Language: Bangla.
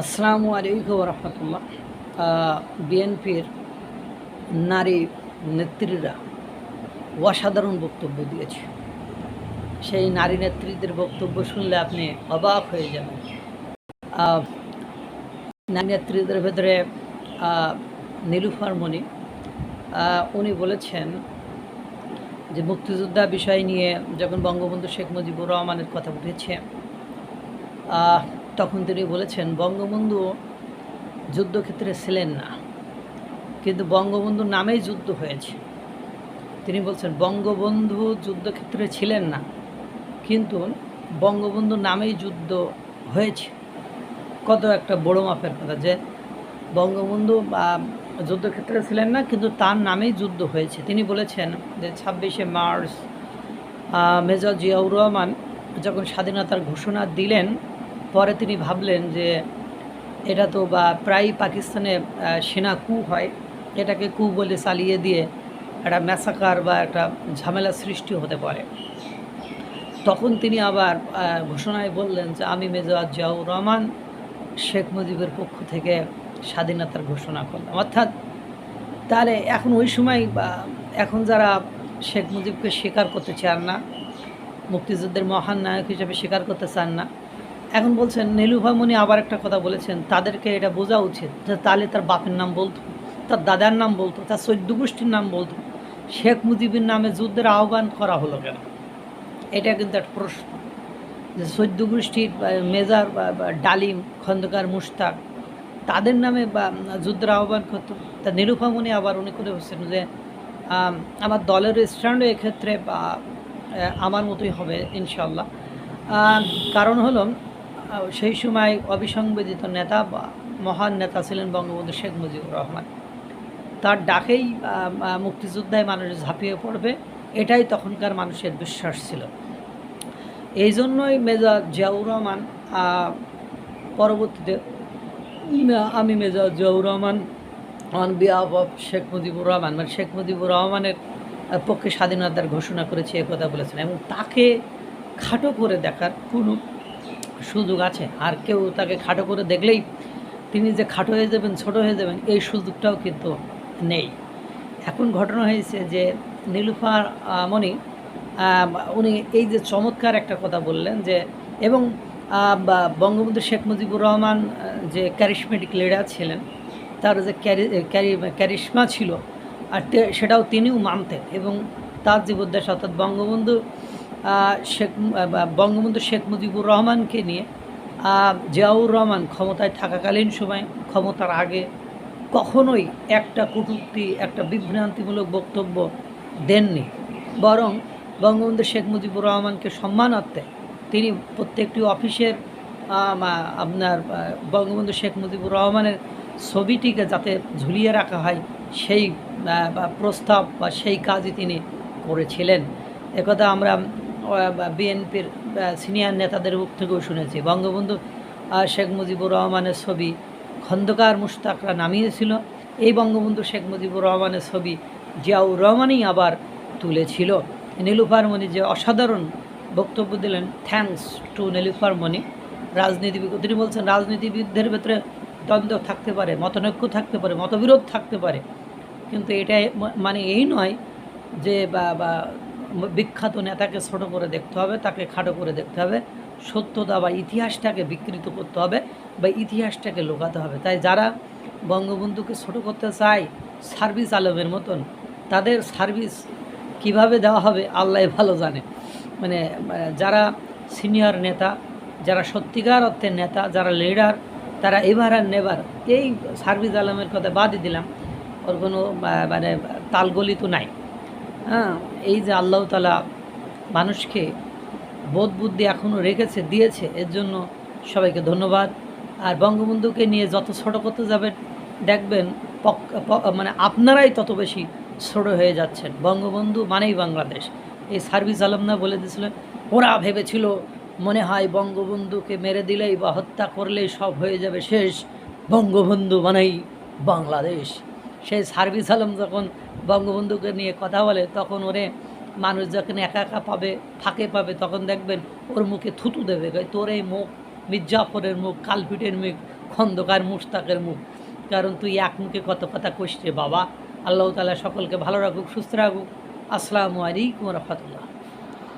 আসসালামু আলাইকুম রহমতুল্লাহ। বিএনপির নারী নেত্রীরা অসাধারণ বক্তব্য দিয়েছে। সেই নারী নেত্রীদের বক্তব্য শুনলে আপনি অবাক হয়ে যাবেন। নারী নেত্রীদের ভেতরে নীলুফার মনি, উনি বলেছেন যে মুক্তিযোদ্ধা বিষয় নিয়ে যখন বঙ্গবন্ধু শেখ মুজিবুর রহমানের কথা উঠেছে, তখন তিনি বলেছেন বঙ্গবন্ধু যুদ্ধক্ষেত্রে ছিলেন না, কিন্তু বঙ্গবন্ধুর নামেই যুদ্ধ হয়েছে। তিনি বলছেন বঙ্গবন্ধু যুদ্ধক্ষেত্রে ছিলেন না, কিন্তু বঙ্গবন্ধুর নামেই যুদ্ধ হয়েছে। কত একটা বড় মাপের কথা যে বঙ্গবন্ধু যুদ্ধক্ষেত্রে ছিলেন না, কিন্তু তার নামেই যুদ্ধ হয়েছে। তিনি বলেছেন যে 26শে মার্চ মেজর জিয়াউর রহমান যখন স্বাধীনতার ঘোষণা দিলেন, পরে তিনি ভাবলেন যে এটা তো প্রায় পাকিস্তানে সেনা কু হয়, এটাকে কু বলে চালিয়ে দিয়ে একটা ম্যাসাকার বা একটা ঝামেলা সৃষ্টি হতে পারে। তখন তিনি আবার ঘোষণায় বললেন যে আমি মেজর জিয়াউর রহমান শেখ মুজিবের পক্ষ থেকে স্বাধীনতার ঘোষণা করলাম। অর্থাৎ তাহলে এখন ওই সময় এখন যারা শেখ মুজিবকে স্বীকার করতে চান না, মুক্তিযুদ্ধের মহান নায়ক হিসেবে স্বীকার করতে চান না, এখন বলছেন নীলুফা মনি আবার একটা কথা বলেছেন, তাদেরকে এটা বোঝা উচিত যে তাহলে তার বাপের নাম বলতো, তার দাদার নাম বলতো, তার চৈদ্য গোষ্ঠীর নাম বলতো, শেখ মুজিবের নামে যুদ্ধের আহ্বান করা হলো কেন? এটা কিন্তু একটা প্রশ্ন। যে চৈদ্য গোষ্ঠীর মেজর ডালিম, খন্দকার, মুশতাক, তাদের নামে যুদ্ধের আহ্বান করতো। তা নীলুফা মনি আবার উনি করে বলছেন যে আমার দলের স্ট্যান্ডও এক্ষেত্রে আমার মতোই হবে ইনশাল্লাহ। কারণ হলো সেই সময় অবিসংবাদিত নেতা বা মহান নেতা ছিলেন বঙ্গবন্ধু শেখ মুজিবুর রহমান। তার ডাকেই মুক্তিযোদ্ধায় মানুষ ঝাঁপিয়ে পড়বে, এটাই তখনকার মানুষের বিশ্বাস ছিল। এই জন্যই মেজর জিয়াউর রহমান পরবর্তীতে আমি major Ziaur Rahman on behalf of Sheikh Mujibur Rahman, মানে শেখ মুজিবুর রহমানের পক্ষে স্বাধীনতার ঘোষণা করেছে কথা বলেছেন। এবং তাকে খাটো করে দেখার কোনো সুযোগ আছে? আর কেউ তাকে খাটো করে দেখলেই তিনি যে খাটো হয়ে যাবেন, ছোট হয়ে যাবেন, এই সুযোগটাও কিন্তু নেই। এখন ঘটনা হয়েছে যে নীলুফার মনি উনি এই যে চমৎকার একটা কথা বললেন যে, এবং বঙ্গবন্ধু শেখ মুজিবুর রহমান যে ক্যারিশমেটিক লিডার ছিলেন, তার যে ক্যারিশমা ছিল, আর সেটাও তিনিও মানতেন। এবং তার জীবদ্দশা অর্থাৎ বঙ্গবন্ধু শেখ মুজিবুর রহমানকে নিয়ে জিয়াউর রহমান ক্ষমতায় থাকাকালীন সময়, ক্ষমতার আগে কখনোই একটা কটূক্তি, একটা বিভ্রান্তিমূলক বক্তব্য দেননি। বরং বঙ্গবন্ধু শেখ মুজিবুর রহমানকে সম্মানার্থে তিনি প্রত্যেকটি অফিসের আপনার বঙ্গবন্ধু শেখ মুজিবুর রহমানের ছবিটিকে যাতে ঝুলিয়ে রাখা হয়, সেই প্রস্তাব বা সেই কাজই তিনি করেছিলেন। একথা আমরা বিএনপির সিনিয়র নেতাদের মুখ থেকেও শুনেছি। বঙ্গবন্ধু শেখ মুজিবুর রহমানের ছবি খন্দকার, মুশতাকরা নামিয়েছিল, এই বঙ্গবন্ধু শেখ মুজিবুর রহমানের ছবি জিয়াউর রহমানই আবার তুলেছিল। নীলুফার মনি যে অসাধারণ বক্তব্য দিলেন, থ্যাঙ্কস টু নীলুফার মনি। রাজনীতিবিদ, তিনি বলছেন রাজনীতিবিদদের ভেতরে দ্বন্দ্ব থাকতে পারে, মতনৈক্য থাকতে পারে, মতবিরোধ থাকতে পারে, কিন্তু এটা মানে এই নয় যে বিখ্যাত নেতাকে ছোট করে দেখতে হবে, তাকে খাটো করে দেখতে হবে। সত্যতা বা ইতিহাসটাকে বিকৃত করতে হবে বা ইতিহাসটাকে লুকাতে হবে। তাই যারা বঙ্গবন্ধুকে ছোট করতে চায় সার্ভিস আলমের মতন, তাদের সার্ভিস কিভাবে দেওয়া হবে আল্লাহ ভালো জানে। মানে যারা সিনিয়র নেতা, যারা সত্যিকার অর্থের নেতা, যারা লিডার, তারা এবার আর নেবার, এই সার্ভিস আলমের কথা বাদই দিলাম, ওর কোনো মানে তালগলি তো নাই। হ্যাঁ, এই যে আল্লাহ তাআলা মানুষকে বোধ বুদ্ধি এখনও রেখেছে, দিয়েছে, এর জন্য সবাইকে ধন্যবাদ। আর বঙ্গবন্ধুকে নিয়ে যত ছোট করতে যাবেন, দেখবেন মানে আপনারাই তত বেশি ছোট হয়ে যাচ্ছেন। বঙ্গবন্ধু মানেই বাংলাদেশ। এই সার্ভিস আলমনা বলে দিয়েছিলেন, ওরা ভেবেছিল মনে হয় বঙ্গবন্ধুকে মেরে দিলেই বা হত্যা করলেই সব হয়ে যাবে শেষ, বঙ্গবন্ধু মানেই বাংলাদেশ। সেই সার্ভিস আলম যখন বঙ্গবন্ধুকে নিয়ে কথা বলে, তখন ওরে মানুষ যখন একা একা পাবে, ফাঁকে পাবে, তখন দেখবেন ওর মুখে থুতু দেবে, তোর এই মুখ, মির্জাফরের মুখ, কালপিটের মুখ, খন্দকার মুশতাকের মুখ, কারণ তুই এক মুখে কত কথা কইস রে বাবা। আল্লাহ তাআলা সকলকে ভালো রাখুক, সুস্থ রাখুক। আসসালামু আলাইকুম রহমতুল্লাহ।